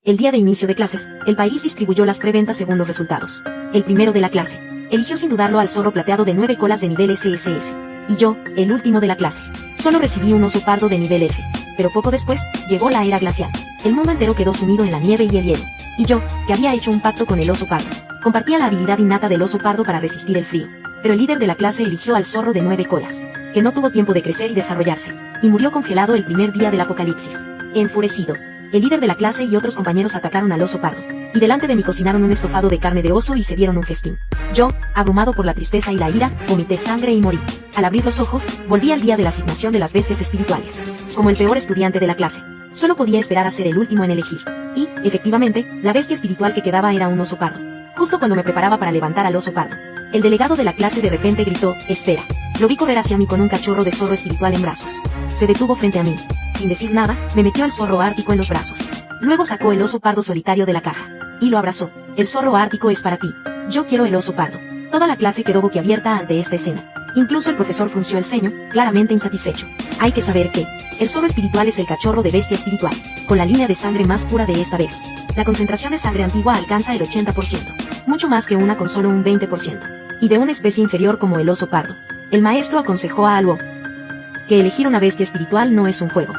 El día de inicio de clases, el país distribuyó las preventas según los resultados. El primero de la clase eligió sin dudarlo al zorro plateado de 9 colas de nivel SSS. Y yo, el último de la clase, solo recibí un oso pardo de nivel F. Pero poco después, llegó la era glacial. El mundo entero quedó sumido en la nieve y el hielo. Y yo, que había hecho un pacto con el oso pardo, compartía la habilidad innata del oso pardo para resistir el frío. Pero el líder de la clase eligió al zorro de 9 colas, que no tuvo tiempo de crecer y desarrollarse, y murió congelado el primer día del apocalipsis. Enfurecido, el líder de la clase y otros compañeros atacaron al oso pardo, y delante de mí cocinaron un estofado de carne de oso y se dieron un festín. Yo, abrumado por la tristeza y la ira, vomité sangre y morí. Al abrir los ojos, volví al día de la asignación de las bestias espirituales. Como el peor estudiante de la clase, solo podía esperar a ser el último en elegir. Y, efectivamente, la bestia espiritual que quedaba era un oso pardo. Justo cuando me preparaba para levantar al oso pardo, el delegado de la clase de repente gritó: «¡Espera!». Lo vi correr hacia mí con un cachorro de zorro espiritual en brazos. Se detuvo frente a mí. Sin decir nada, me metió el zorro ártico en los brazos. Luego sacó el oso pardo solitario de la caja y lo abrazó. «El zorro ártico es para ti. Yo quiero el oso pardo». Toda la clase quedó boquiabierta ante esta escena. Incluso el profesor frunció el ceño, claramente insatisfecho. Hay que saber que el zorro espiritual es el cachorro de bestia espiritual, con la línea de sangre más pura de esta vez. La concentración de sangre antigua alcanza el 80%, mucho más que una con solo un 20%, y de una especie inferior como el oso pardo. El maestro aconsejó a Aluo que elegir una bestia espiritual no es un juego.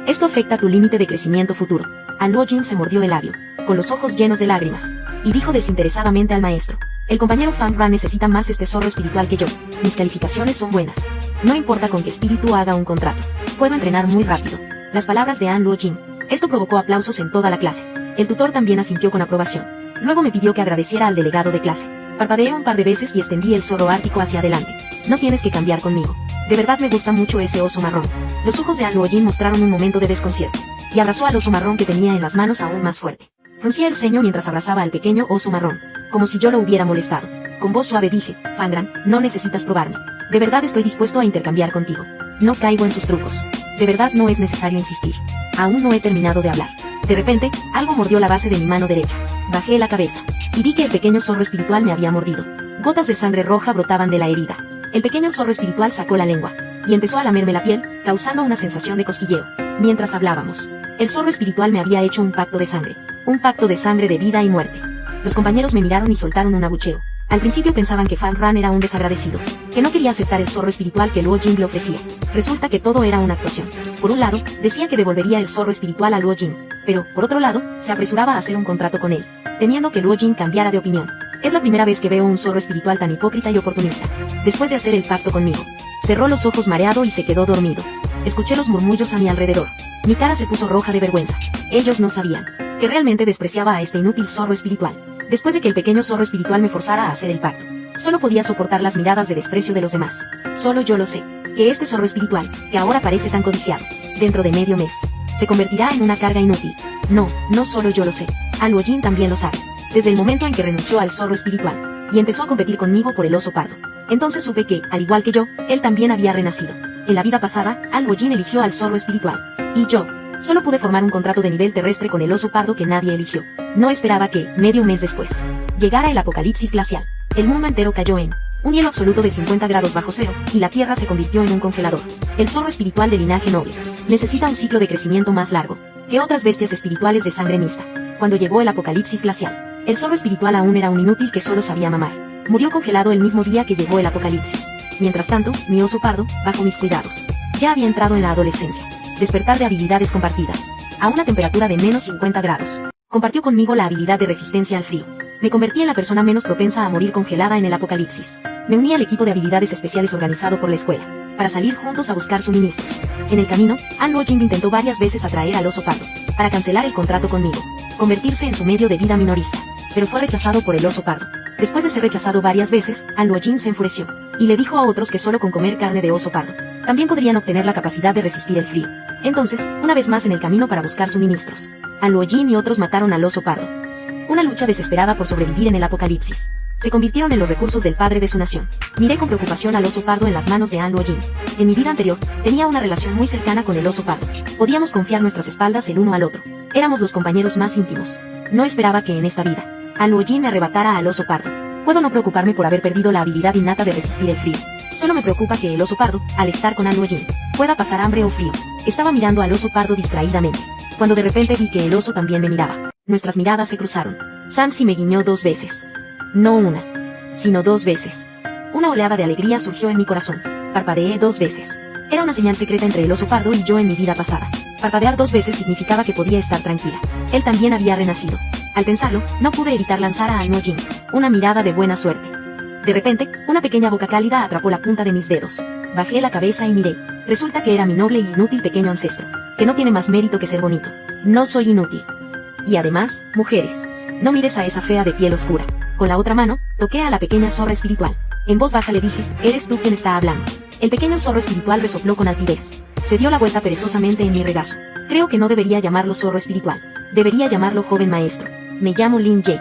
Esto afecta tu límite de crecimiento futuro. Aluo Jin se mordió el labio, con los ojos llenos de lágrimas, y dijo desinteresadamente al maestro: «El compañero Fan Ran necesita más este zorro espiritual que yo. Mis calificaciones son buenas. No importa con qué espíritu haga un contrato. Puedo entrenar muy rápido». Las palabras de Aluo Jin. Esto provocó aplausos en toda la clase. El tutor también asintió con aprobación. Luego me pidió que agradeciera al delegado de clase. Parpadeé un par de veces y extendí el zorro ártico hacia adelante. «No tienes que cambiar conmigo. De verdad me gusta mucho ese oso marrón». Los ojos de Aluo Jin mostraron un momento de desconcierto, y abrazó al oso marrón que tenía en las manos aún más fuerte. Fruncía el ceño mientras abrazaba al pequeño oso marrón, como si yo lo hubiera molestado. Con voz suave dije: «Fangran, no necesitas probarme. De verdad estoy dispuesto a intercambiar contigo. No caigo en sus trucos. De verdad no es necesario insistir. Aún no he terminado de hablar». De repente, algo mordió la base de mi mano derecha. Bajé la cabeza, y vi que el pequeño zorro espiritual me había mordido. Gotas de sangre roja brotaban de la herida. El pequeño zorro espiritual sacó la lengua, y empezó a lamerme la piel, causando una sensación de cosquilleo. Mientras hablábamos, el zorro espiritual me había hecho un pacto de sangre de vida y muerte. Los compañeros me miraron y soltaron un abucheo. Al principio pensaban que Fan Ran era un desagradecido, que no quería aceptar el zorro espiritual que Luo Jin le ofrecía. Resulta que todo era una actuación. Por un lado, decía que devolvería el zorro espiritual a Luo Jin, pero, por otro lado, se apresuraba a hacer un contrato con él, temiendo que Luo Jin cambiara de opinión. Es la primera vez que veo un zorro espiritual tan hipócrita y oportunista. Después de hacer el pacto conmigo, cerró los ojos mareado y se quedó dormido. Escuché los murmullos a mi alrededor. Mi cara se puso roja de vergüenza. Ellos no sabían que realmente despreciaba a este inútil zorro espiritual. Después de que el pequeño zorro espiritual me forzara a hacer el pacto, solo podía soportar las miradas de desprecio de los demás. Solo yo lo sé, que este zorro espiritual, que ahora parece tan codiciado, dentro de medio mes, se convertirá en una carga inútil. No solo yo lo sé, Aluo Jin también lo sabe. Desde el momento en que renunció al zorro espiritual, y empezó a competir conmigo por el oso pardo, entonces supe que, al igual que yo, él también había renacido. En la vida pasada, Aluo Jin eligió al zorro espiritual, y yo solo pude formar un contrato de nivel terrestre con el oso pardo que nadie eligió. No esperaba que, medio mes después, llegara el apocalipsis glacial. El mundo entero cayó en un hielo absoluto de 50 grados bajo cero, y la tierra se convirtió en un congelador. El zorro espiritual de linaje noble necesita un ciclo de crecimiento más largo que otras bestias espirituales de sangre mixta. Cuando llegó el apocalipsis glacial, el zorro espiritual aún era un inútil que solo sabía mamar. Murió congelado el mismo día que llegó el apocalipsis. Mientras tanto, mi oso pardo, bajo mis cuidados, ya había entrado en la adolescencia. Despertar de habilidades compartidas. A una temperatura de menos 50 grados. Compartió conmigo la habilidad de resistencia al frío. Me convertí en la persona menos propensa a morir congelada en el apocalipsis. Me uní al equipo de habilidades especiales organizado por la escuela, para salir juntos a buscar suministros. En el camino, Aluo Jin intentó varias veces atraer al oso pardo, para cancelar el contrato conmigo, convertirse en su medio de vida minorista, pero fue rechazado por el oso pardo. Después de ser rechazado varias veces, Aluo Jin se enfureció, y le dijo a otros que solo con comer carne de oso pardo, también podrían obtener la capacidad de resistir el frío. Entonces, una vez más en el camino para buscar suministros, Aluo Jin y otros mataron al oso pardo. Una lucha desesperada por sobrevivir en el apocalipsis. Se convirtieron en los recursos del padre de su nación. Miré con preocupación al oso pardo en las manos de Aluo Jin. En mi vida anterior, tenía una relación muy cercana con el oso pardo. Podíamos confiar nuestras espaldas el uno al otro. Éramos los compañeros más íntimos. No esperaba que en esta vida, Aluo Jin me arrebatara al oso pardo. Puedo no preocuparme por haber perdido la habilidad innata de resistir el frío. Solo me preocupa que el oso pardo, al estar con Aluo Jin, pueda pasar hambre o frío. Estaba mirando al oso pardo distraídamente, cuando de repente vi que el oso también me miraba. Nuestras miradas se cruzaron. Samsi me guiñó 2 veces. No una, sino 2 veces. Una oleada de alegría surgió en mi corazón. Parpadeé 2 veces. Era una señal secreta entre el oso pardo y yo en mi vida pasada. Parpadear 2 veces significaba que podía estar tranquila. Él también había renacido. Al pensarlo, no pude evitar lanzar a Anwojin una mirada de buena suerte. De repente, una pequeña boca cálida atrapó la punta de mis dedos. Bajé la cabeza y miré. Resulta que era mi noble y inútil pequeño ancestro, que no tiene más mérito que ser bonito. No soy inútil. Y además, mujeres, no mires a esa fea de piel oscura. Con la otra mano, toqué a la pequeña zorra espiritual. En voz baja le dije, eres tú quien está hablando. El pequeño zorro espiritual resopló con altivez. Se dio la vuelta perezosamente en mi regazo. Creo que no debería llamarlo zorro espiritual. Debería llamarlo joven maestro. Me llamo Lin Ye.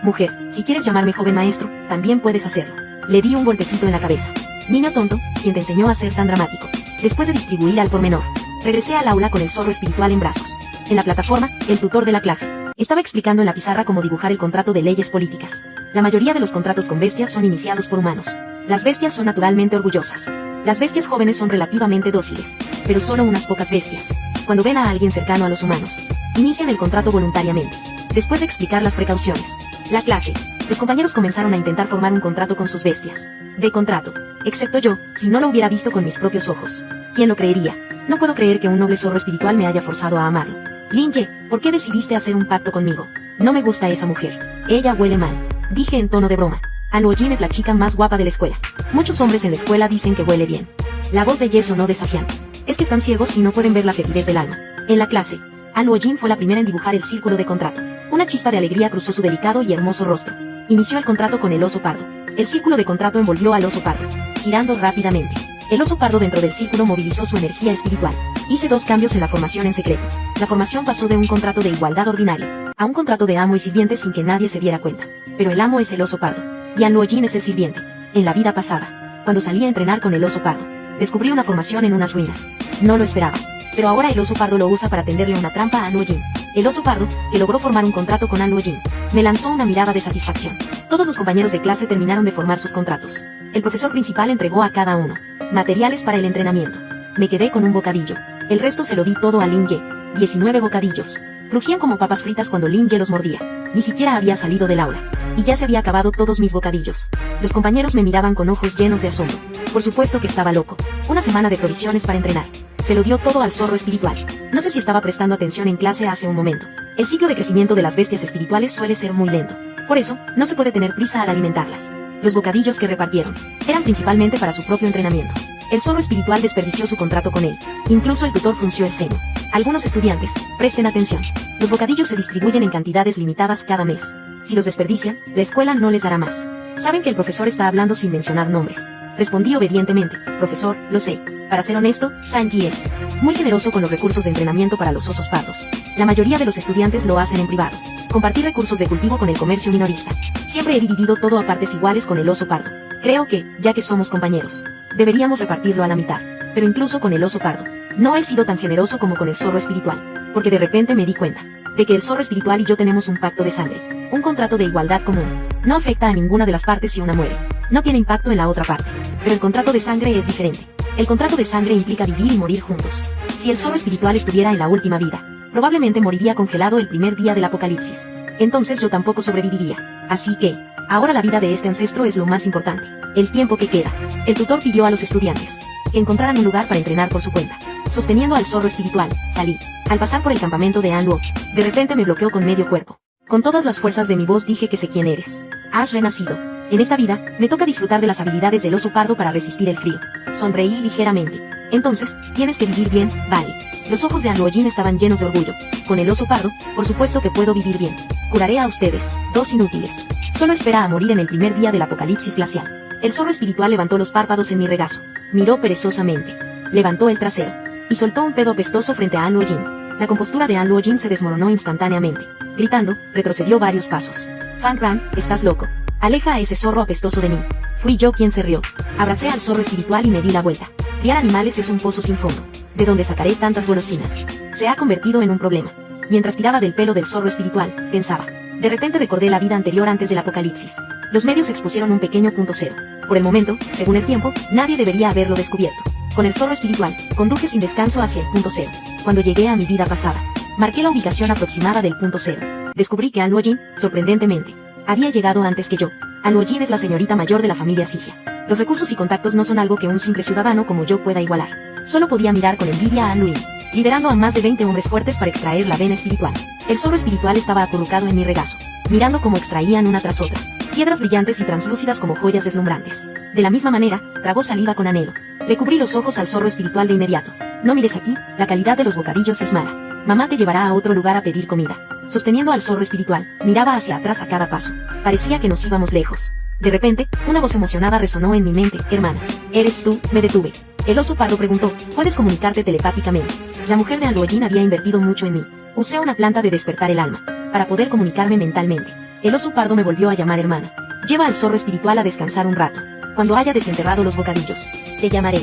Mujer, si quieres llamarme joven maestro, también puedes hacerlo. Le di un golpecito en la cabeza. Niño tonto, ¿quién te enseñó a ser tan dramático? Después de distribuir al pormenor, regresé al aula con el zorro espiritual en brazos. En la plataforma, el tutor de la clase estaba explicando en la pizarra cómo dibujar el contrato de leyes políticas. La mayoría de los contratos con bestias son iniciados por humanos. Las bestias son naturalmente orgullosas. Las bestias jóvenes son relativamente dóciles, pero solo unas pocas bestias, cuando ven a alguien cercano a los humanos, inician el contrato voluntariamente. Después de explicar las precauciones, la clase, los compañeros comenzaron a intentar formar un contrato con sus bestias. De contrato, excepto yo, si no lo hubiera visto con mis propios ojos. ¿Quién lo creería? No puedo creer que un noble zorro espiritual me haya forzado a amarlo. Lin Ye, ¿por qué decidiste hacer un pacto conmigo? No me gusta esa mujer. Ella huele mal. Dije en tono de broma. Anwojin es la chica más guapa de la escuela. Muchos hombres en la escuela dicen que huele bien. La voz de Ye sonó desafiante. Es que están ciegos y no pueden ver la fetidez del alma. En la clase, Anwojin fue la primera en dibujar el círculo de contrato. Una chispa de alegría cruzó su delicado y hermoso rostro. Inició el contrato con el oso pardo. El círculo de contrato envolvió al oso pardo, girando rápidamente. El oso pardo dentro del círculo movilizó su energía espiritual. Hice 2 cambios en la formación en secreto. La formación pasó de un contrato de igualdad ordinario a un contrato de amo y sirviente sin que nadie se diera cuenta. Pero el amo es el oso pardo, y Anwojin es el sirviente. En la vida pasada, cuando salí a entrenar con el oso pardo, descubrí una formación en unas ruinas. No lo esperaba. Pero ahora el oso pardo lo usa para tenderle una trampa a Anwojin. El oso pardo, que logró formar un contrato con Anwojin, me lanzó una mirada de satisfacción. Todos los compañeros de clase terminaron de formar sus contratos. El profesor principal entregó a cada uno materiales para el entrenamiento. Me quedé con un bocadillo. El resto se lo di todo a Lin Ye. 19 bocadillos. Crujían como papas fritas cuando Lin Ye los mordía. Ni siquiera había salido del aula. Y ya se había acabado todos mis bocadillos. Los compañeros me miraban con ojos llenos de asombro. Por supuesto que estaba loco. Una semana de provisiones para entrenar. Se lo dio todo al zorro espiritual. No sé si estaba prestando atención en clase hace un momento. El ciclo de crecimiento de las bestias espirituales suele ser muy lento. Por eso, no se puede tener prisa al alimentarlas. Los bocadillos que repartieron eran principalmente para su propio entrenamiento. El zorro espiritual desperdició su contrato con él. Incluso el tutor frunció el ceño. Algunos estudiantes, presten atención. Los bocadillos se distribuyen en cantidades limitadas cada mes. Si los desperdician, la escuela no les dará más. Saben que el profesor está hablando sin mencionar nombres. Respondí obedientemente. Profesor, lo sé. Para ser honesto, Sanji es muy generoso con los recursos de entrenamiento para los osos pardos. La mayoría de los estudiantes lo hacen en privado. Compartir recursos de cultivo con el comercio minorista. Siempre he dividido todo a partes iguales con el oso pardo. Creo que, ya que somos compañeros, deberíamos repartirlo a la mitad. Pero incluso con el oso pardo, no he sido tan generoso como con el zorro espiritual. Porque de repente me di cuenta de que el zorro espiritual y yo tenemos un pacto de sangre. Un contrato de igualdad común. No afecta a ninguna de las partes si una muere. No tiene impacto en la otra parte. Pero el contrato de sangre es diferente. El contrato de sangre implica vivir y morir juntos. Si el zorro espiritual estuviera en la última vida, probablemente moriría congelado el primer día del apocalipsis. Entonces yo tampoco sobreviviría. Así que, ahora la vida de este ancestro es lo más importante. El tiempo que queda. El tutor pidió a los estudiantes que encontraran un lugar para entrenar por su cuenta. Sosteniendo al zorro espiritual, salí. Al pasar por el campamento de Anwo, de repente me bloqueó con medio cuerpo. Con todas las fuerzas de mi voz dije que sé quién eres. Has renacido. En esta vida, me toca disfrutar de las habilidades del oso pardo para resistir el frío. Sonreí ligeramente. Entonces, tienes que vivir bien, vale. Los ojos de Anwojin estaban llenos de orgullo. Con el oso pardo, por supuesto que puedo vivir bien. Curaré a ustedes, 2 inútiles. Solo espera a morir en el primer día del apocalipsis glacial. El zorro espiritual levantó los párpados en mi regazo. Miró perezosamente. Levantó el trasero. Y soltó un pedo apestoso frente a Anwojin. La compostura de Anwojin se desmoronó instantáneamente. Gritando, retrocedió varios pasos. Fang Ran, estás loco. Aleja a ese zorro apestoso de mí. Fui yo quien se rió. Abracé al zorro espiritual y me di la vuelta. Criar animales es un pozo sin fondo. ¿De dónde sacaré tantas golosinas? Se ha convertido en un problema. Mientras tiraba del pelo del zorro espiritual, pensaba. De repente recordé la vida anterior antes del apocalipsis. Los medios expusieron un pequeño punto cero. Por el momento, según el tiempo, nadie debería haberlo descubierto. Con el zorro espiritual, conduje sin descanso hacia el punto cero. Cuando llegué a mi vida pasada, marqué la ubicación aproximada del punto cero. Descubrí que An Luoyin, sorprendentemente, había llegado antes que yo. An Luoyin es la señorita mayor de la familia Sigia. Los recursos y contactos no son algo que un simple ciudadano como yo pueda igualar. Solo podía mirar con envidia a An Luoyin, liderando a más de 20 hombres fuertes para extraer la vena espiritual. El zorro espiritual estaba acurrucado en mi regazo, mirando cómo extraían una tras otra, piedras brillantes y translúcidas como joyas deslumbrantes. De la misma manera, tragó saliva con anhelo. Le cubrí los ojos al zorro espiritual de inmediato. No mires aquí, la calidad de los bocadillos es mala. Mamá te llevará a otro lugar a pedir comida. Sosteniendo al zorro espiritual, miraba hacia atrás a cada paso. Parecía que nos íbamos lejos. De repente, una voz emocionada resonó en mi mente. Hermana, ¿eres tú? Me detuve. El oso pardo preguntó, ¿puedes comunicarte telepáticamente? La mujer de An Luoyin había invertido mucho en mí. Usé una planta de despertar el alma, para poder comunicarme mentalmente. El oso pardo me volvió a llamar hermana. Lleva al zorro espiritual a descansar un rato. Cuando haya desenterrado los bocadillos, te llamaré.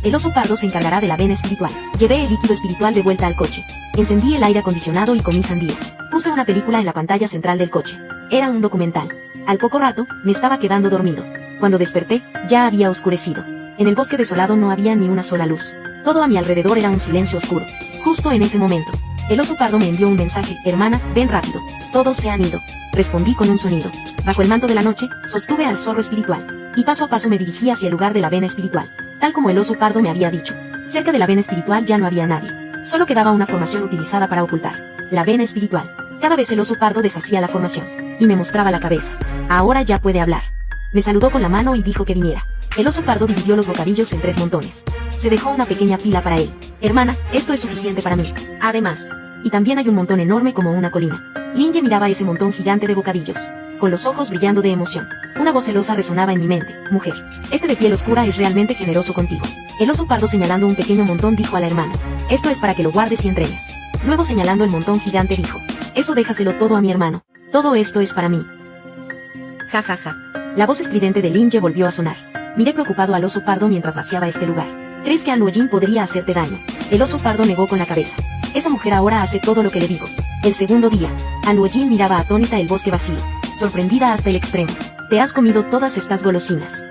El oso pardo se encargará de la vena espiritual. Llevé el líquido espiritual de vuelta al coche. Encendí el aire acondicionado y comí sandía. Puse una película en la pantalla central del coche. Era un documental. Al poco rato, me estaba quedando dormido. Cuando desperté, ya había oscurecido. En el bosque desolado no había ni una sola luz. Todo a mi alrededor era un silencio oscuro. Justo en ese momento, el oso pardo me envió un mensaje. Hermana, ven rápido. Todos se han ido. Respondí con un sonido. Bajo el manto de la noche, sostuve al zorro espiritual. Y paso a paso me dirigí hacia el lugar de la vena espiritual. Tal como el oso pardo me había dicho. Cerca de la vena espiritual ya no había nadie. Solo quedaba una formación utilizada para ocultar. La vena espiritual. Cada vez el oso pardo deshacía la formación. Y me mostraba la cabeza. Ahora ya puede hablar. Me saludó con la mano y dijo que viniera. El oso pardo dividió los bocadillos en 3 montones. Se dejó una pequeña pila para él. Hermana, esto es suficiente para mí. Además, y también hay un montón enorme como una colina. Linje miraba ese montón gigante de bocadillos, con los ojos brillando de emoción. Una voz celosa resonaba en mi mente. Mujer, este de piel oscura es realmente generoso contigo. El oso pardo señalando un pequeño montón dijo a la hermana. Esto es para que lo guardes y entrenes. Luego señalando el montón gigante dijo. Eso déjaselo todo a mi hermano. Todo esto es para mí. Ja ja ja. La voz estridente de Linje volvió a sonar. Miré preocupado al oso pardo mientras vaciaba este lugar. ¿Crees que An Luoyin podría hacerte daño? El oso pardo negó con la cabeza. Esa mujer ahora hace todo lo que le digo. El segundo día, An Luoyin miraba atónita el bosque vacío, sorprendida hasta el extremo. Te has comido todas estas golosinas.